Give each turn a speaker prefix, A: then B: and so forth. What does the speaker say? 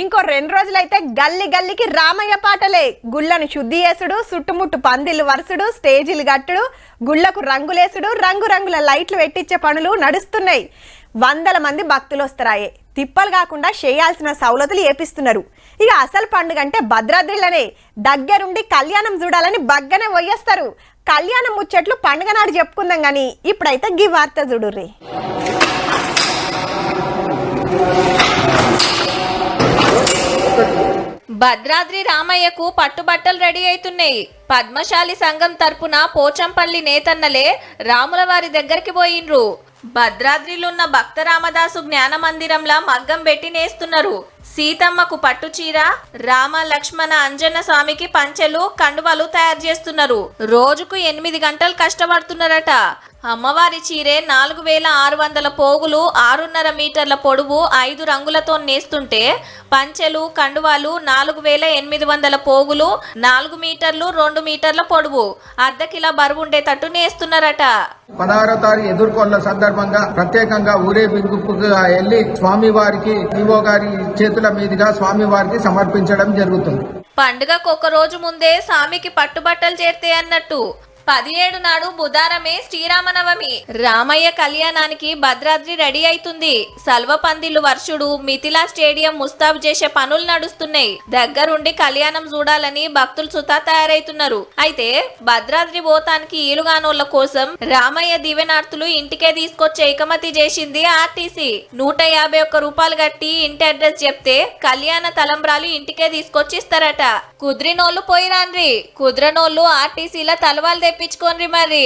A: ఇంకో 2 రోజులైతే గల్లి గల్లికి రామయ్య పాటలే. గుళ్ళను శుద్ధి చేసుడు, చుట్టుముట్టు పందిళ్లు వరుసడు, స్టేజీలు కట్టుడు, గుళ్లకు రంగులేసుడు, రంగురంగుల లైట్లు పెట్టించే పనులు నడుస్తున్నాయి. వందల మంది భక్తులు వస్తారాయే. తిప్పలు కాకుండా చేయాల్సిన సౌలతులు ఏపిస్తున్నారు. ఇక అసలు పండుగ అంటే భద్రాద్రిలోనే. దగ్గరుండి కళ్యాణం చూడాలని బగ్గనే పోయేస్తారు. కళ్యాణం ముచ్చట్లు పండుగ నాడు చెప్పుకుందాం గాని ఇప్పుడైతే గీ వార్త చూడుర్రి.
B: భద్రాద్రి రామయ్యకు పట్టుబట్టలు రెడీ అవుతున్నాయి. పద్మశాలి సంఘం తరపున పోచంపల్లి నేతన్నలే రాములవారి దగ్గరికి పోయిండ్రు. భద్రాద్రిలున్న భక్త రామదాసు జ్ఞాన మందిరంలా మగ్గం పెట్టి నేస్తున్నారు. సీతమ్మకు పట్టు చీర, రామ లక్ష్మణ అంజన్న స్వామికి పంచెలు, కండువలు తయారు చేస్తున్నారు. రోజుకు 8 గంటలు కష్టపడుతున్నారట. అమ్మవారి చీరే 4600 పోగులు, 6.5 మీటర్ల పొడవు, 5 రంగులతో నేస్తుంటే పంచెలు, కండువాలు 4800 పోగులు, 4 మీటర్లు, 2 మీటర్ల పొడవు, అర్ధకిలా బరువుండేటట్టు నేస్తున్నారట.
C: 16వ తారీఖు ఎదుర్కొన్న సందర్భంగా ప్రత్యేకంగా ఊరేగింపుగా వెళ్లి స్వామివారికి ఈవో గారి చేతుల మీదుగా స్వామివారికి సమర్పించడం జరుగుతుంది.
B: పండుగకు 1 రోజు ముందే స్వామికి పట్టుబట్టలు చేర్తే అన్నట్టు 17 నాడు బుధారమే శ్రీరామనవమి. రామయ్య కళ్యాణానికి భద్రాద్రి రెడీ అవుతుంది. సల్వ పందిళ్లు వర్షుడు, మిథిలా స్టేడియం ముస్తాబు చేసే పనులు నడుస్తున్నాయి. దగ్గరుండి కళ్యాణం చూడాలని భక్తులు సుతా తయారైతున్నారు. అయితే భద్రాద్రి పోతానికి ఈలుగానోళ్ల కోసం రామయ్య దివ్యనార్తులు ఇంటికే తీసుకొచ్చే ఇకమతి చేసింది ఆర్టీసీ. 151 రూపాయలు కట్టి ఇంటి అడ్రస్ చెప్తే కళ్యాణ తలంబ్రాలు ఇంటికే తీసుకొచ్చి ఇస్తారట. కుదిరినోళ్లు పోయిరాన్రి, కుదిరనోళ్లు ఆర్టీసీల తలవాలు తెప్పించుకోండి మరి.